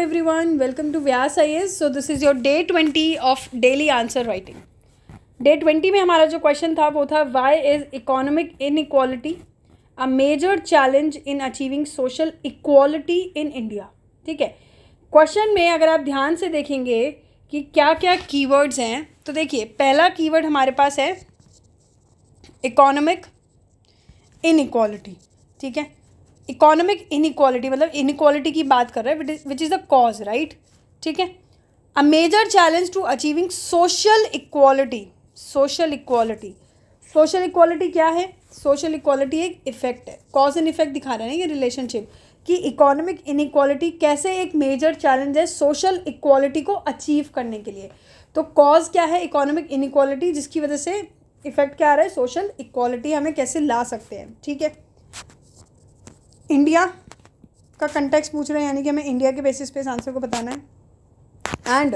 Everyone, welcome to Vyas IAS. So this is your day 20 of daily answer writing. Day 20 में हमारा जो question था वो था why is economic inequality a major challenge in achieving social equality in India. ठीक है, question में अगर आप ध्यान से देखेंगे कि क्या क्या कीवर्ड्स हैं तो देखिए पहला कीवर्ड हमारे पास है इकोनॉमिक इनइक्वालिटी. ठीक है, इकोनॉमिक इनइक्वालिटी मतलब इनइक्वालिटी की बात कर रहे हैं which is the cause, right. ठीक है, a major challenge to achieving social equality. Social equality, social equality क्या है? सोशल इक्वालिटी एक इफेक्ट है, कॉज एंड इफेक्ट दिखा रहे हैं ये रिलेशनशिप कि इकोनॉमिक इनइक्वालिटी कैसे एक मेजर चैलेंज है सोशल इक्वालिटी को अचीव करने के लिए. तो कॉज क्या है? इकोनॉमिक इनइक्वालिटी, जिसकी वजह से इफेक्ट क्या आ रहा है? सोशल इक्वालिटी हमें कैसे ला सकते हैं. ठीक है, इंडिया का कंटेक्स्ट पूछ रहे हैं, यानी कि हमें इंडिया के बेसिस पे इस आंसर को बताना है. एंड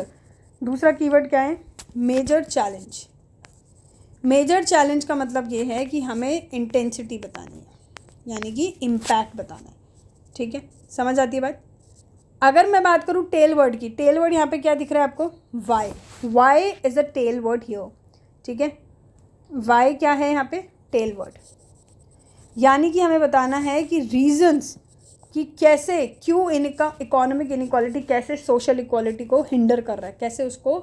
दूसरा कीवर्ड क्या है? Major challenge. मेजर चैलेंज का मतलब ये है कि हमें इंटेंसिटी बतानी है, यानी कि इम्पैक्ट बताना है. ठीक है, समझ आती है बात. अगर मैं बात करूँ टेल वर्ड की, टेल वर्ड यहाँ पे क्या दिख रहा है आपको? Y. Y is a tail word here. ठीक है, वाई क्या है यहाँ पे? Tail word. यानी कि हमें बताना है कि रीजंस कि कैसे, क्यों इकोनॉमिक इनइक्वालिटी कैसे सोशल इक्वालिटी को हिंडर कर रहा है, कैसे उसको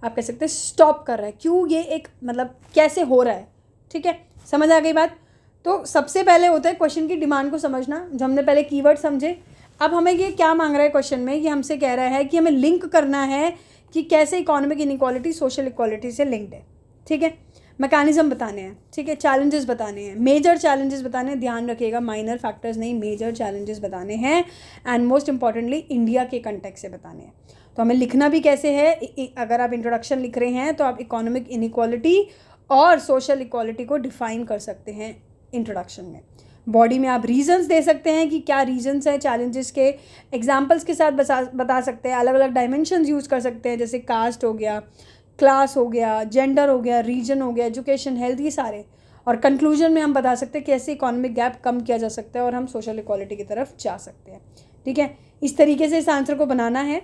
आप कह सकते हैं स्टॉप कर रहा है, क्यों ये एक मतलब कैसे हो रहा है. ठीक है, समझ आ गई बात. तो सबसे पहले होता है क्वेश्चन की डिमांड को समझना, जो हमने पहले कीवर्ड समझे. अब हमें ये क्या मांग रहा है क्वेश्चन में? ये हमसे कह रहा है कि हमें लिंक करना है कि कैसे इकोनॉमिक इनइक्वालिटी सोशल इक्वालिटी से लिंक्ड है. ठीक है, मैकेनिज्म बताने हैं. ठीक है, चैलेंजेस बताने हैं, मेजर चैलेंजेस बताने हैं. ध्यान रखिएगा, माइनर फैक्टर्स नहीं, मेजर चैलेंजेस बताने हैं. एंड मोस्ट इंपॉर्टेंटली इंडिया के कंटेक्स्ट से बताने हैं. तो हमें लिखना भी कैसे है? अगर आप इंट्रोडक्शन लिख रहे हैं तो आप इकोनॉमिक इनइक्वालिटी और सोशल इक्वालिटी को डिफाइन कर सकते हैं इंट्रोडक्शन में. बॉडी में आप रीजंस दे सकते हैं कि क्या रीजंस हैं चैलेंजेस के, एग्जांपल्स के साथ बता सकते हैं. अलग अलग डायमेंशंस यूज़ कर सकते हैं, जैसे कास्ट हो गया, क्लास हो गया, जेंडर हो गया, रीजन हो गया, एजुकेशन, हेल्थ, ये सारे. और कंक्लूजन में हम बता सकते हैं कैसे इकोनॉमिक गैप कम किया जा सकता है और हम सोशल इक्वालिटी की तरफ जा सकते हैं. ठीक है, इस तरीके से इस आंसर को बनाना है.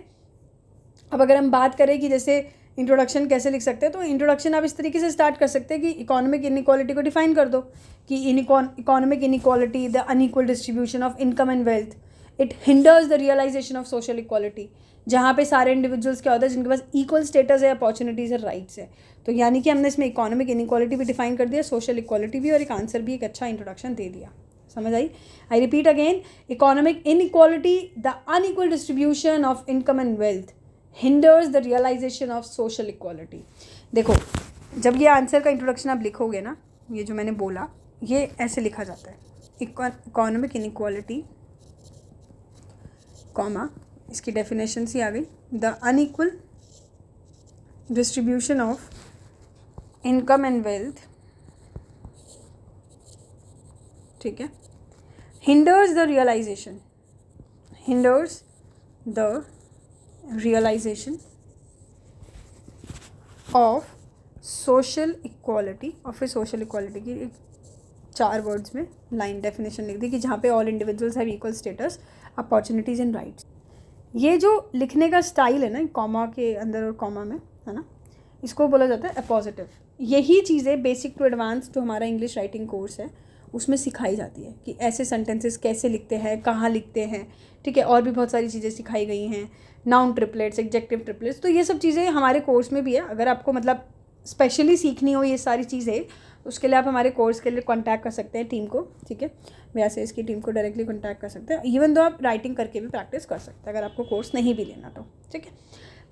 अब अगर हम बात करें कि जैसे इंट्रोडक्शन कैसे लिख सकते हैं, तो इंट्रोडक्शन आप इस तरीके से स्टार्ट कर सकते हैं कि इकोनॉमिक इनइक्वालिटी को डिफाइन कर दो कि economic inequality the unequal distribution of income and wealth, it hinders the realisation of social equality. जहाँ पे सारे इंडिविजुअल्स क्या होता है जिनके पास इक्वल स्टेटस है, अपॉर्चुनिटीज़ है, राइट्स है. तो यानी कि हमने इसमें इकोनॉमिक इनइक्वालिटी भी डिफाइन कर दिया, सोशल इक्वालिटी भी, और एक आंसर भी, एक अच्छा इंट्रोडक्शन दे दिया. समझ आई? I repeat again, economic inequality the unequal distribution of income and wealth hinders the realisation of social equality. देखो, जब ये आंसर का इंट्रोडक्शन आप लिखोगे ना, ये जो मैंने बोला ये ऐसे लिखा जाता है, इकोनॉमिक इनइक्वालिटी कॉमा, इसकी डेफिनेशन सी आ गई, the unequal distribution of income and wealth, ठीक है, hinders the realisation of social equality. और फिर सोशल इक्वालिटी की एक 4 वर्ड्स में लाइन डेफिनेशन लिख दी कि जहाँ पे all individuals have equal status, opportunities and rights. ये जो लिखने का स्टाइल है ना, कॉमा के अंदर और कॉमा में, है ना, इसको बोला जाता है अपोजिटिव. यही चीज़ें बेसिक टू एडवांस जो हमारा इंग्लिश राइटिंग कोर्स है उसमें सिखाई जाती है कि ऐसे सेंटेंसेस कैसे लिखते हैं, कहाँ लिखते हैं. ठीक है, और भी बहुत सारी चीज़ें सिखाई गई हैं, नाउन ट्रिपलेट्स, एडजेक्टिव ट्रिपलेट्स. तो ये सब चीज़ें हमारे कोर्स में भी है. अगर आपको मतलब स्पेशली सीखनी हो ये सारी चीज़ें, उसके लिए आप हमारे कोर्स के लिए कांटेक्ट कर सकते हैं टीम को. ठीक है, वैसे इसकी टीम को डायरेक्टली कांटेक्ट कर सकते हैं. इवन दो आप राइटिंग करके भी प्रैक्टिस कर सकते हैं अगर आपको कोर्स नहीं भी लेना तो. ठीक है,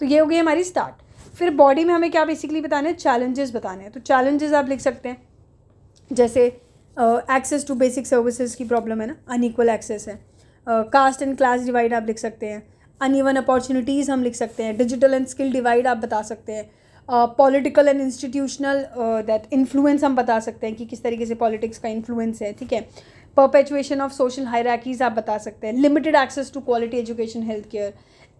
तो ये हो गई हमारी स्टार्ट. फिर बॉडी में हमें क्या बेसिकली बताने हैं? चैलेंजेस बताने हैं. तो चैलेंजेस आप लिख सकते हैं, जैसे एक्सेस टू बेसिक सर्विसेज की प्रॉब्लम है ना, अनइक्वल एक्सेस है. कास्ट एंड क्लास डिवाइड आप लिख सकते हैं. अनइवन अपॉर्चुनिटीज़ हम लिख सकते हैं. डिजिटल एंड स्किल डिवाइड आप बता सकते हैं. Political and institutional that influence हम बता सकते हैं कि किस तरीके से पॉलिटिक्स का इन्फ्लुएंस है. ठीक है, परपेचुएशन ऑफ सोशल हायरार्कीज आप बता सकते हैं. Limited access to quality education, health care,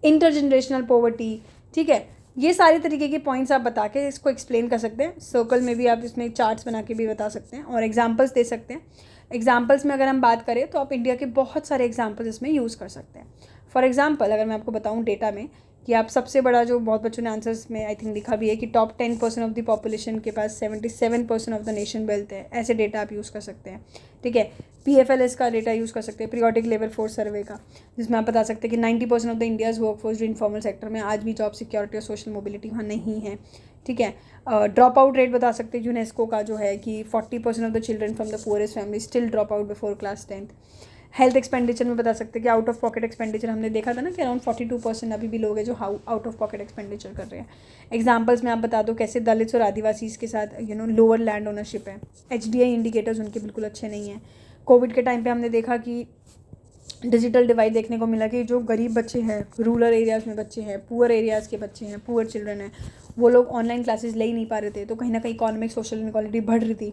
intergenerational poverty. ठीक है, ये सारे तरीके के पॉइंट्स आप बता के इसको एक्सप्लेन कर सकते हैं. सर्कल में भी आप इसमें चार्ट्स बना के भी बता सकते हैं और एग्जांपल्स दे सकते हैं. एग्जांपल्स में अगर हम बात करें तो आप इंडिया के बहुत सारे एग्जांपल्स इसमें यूज़ कर सकते हैं. फॉर एग्जाम्पल अगर मैं आपको बताऊँ डेटा में कि आप सबसे बड़ा जो बहुत बच्चों ने आंसर्स में आई थिंक लिखा भी है कि टॉप 10% ऑफ द पॉपुलेशन के पास 77% ऑफ द नेशन वेल्थ है, ऐसे डेटा आप यूज़ कर सकते हैं, ठीक है। PFLS का डेटा यूज़ कर सकते हैं, पीरियोडिक लेबर फोर्स सर्वे का, जिसमें आप बता सकते हैं कि 90% ऑफ द इंडियाज़ वर्कफोर्स जो इनफॉर्मल सेक्टर में आज भी जॉब सिक्योरिटी और सोशल मोबिलिटी वहाँ नहीं है, ठीक है। ड्रॉप आउट रेट बता सकते हैं यूनेस्को का जो है कि 40% of the children from the poorest family still drop out before class 10th। Health expenditure में बता सकते हैं कि आउट ऑफ पॉकेट एक्सपेंडिचर हमने देखा था ना कि अराउंड 42% अभी भी लोग हैं जो आउट ऑफ पॉकेट एक्सपेंडिचर कर रहे हैं। एग्जांपल्स में आप बता दो कैसे दलित्स और आदिवासी के साथ लोअर लैंड ओनरशिप है। HDI इंडिकेटर्स उनके बिल्कुल अच्छे नहीं हैं। कोविड के टाइम पे हमने देखा कि डिजिटल डिवाइड देखने को मिला कि जो गरीब बच्चे हैं, रूरल एरियाज़ में बच्चे हैं, पुअर एरियाज़ के बच्चे हैं, पुअर चिल्ड्रन हैं, वो लोग ऑनलाइन क्लासेस ले ही नहीं पा रहे थे, तो कहीं ना कहीं इकोनॉमिक सोशल इनक्वालिटी बढ़ रही थी।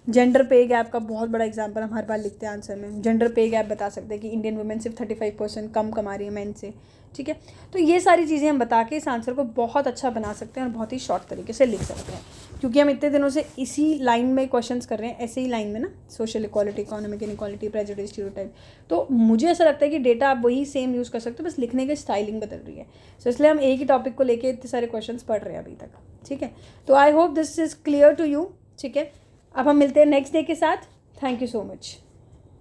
जेंडर पे गैप का बहुत बड़ा एग्जांपल हम हर बार लिखते हैं आंसर में। जेंडर पे गैप बता सकते हैं कि इंडियन वुमेन सिर्फ 35% कम कमा रही है मेन से, ठीक है। तो ये सारी चीज़ें हम बता के इस आंसर को बहुत अच्छा बना सकते हैं और बहुत ही शॉर्ट तरीके से लिख सकते हैं, क्योंकि हम इतने दिनों से इसी लाइन में क्वेश्चंस कर रहे हैं, ऐसे ही लाइन में ना, social equality, economic inequality, prejudice, stereotype. तो मुझे ऐसा लगता है कि डेटा आप वही सेम यूज़ कर सकते हो, बस लिखने की स्टाइलिंग बदल रही है। सो इसलिए हम एक ही टॉपिक को लेके इतने सारे क्वेश्चंस पढ़ रहे हैं अभी तक, ठीक है। तो I hope this is clear to you, ठीक है। अब हम मिलते हैं नेक्स्ट डे के साथ। Thank you so much.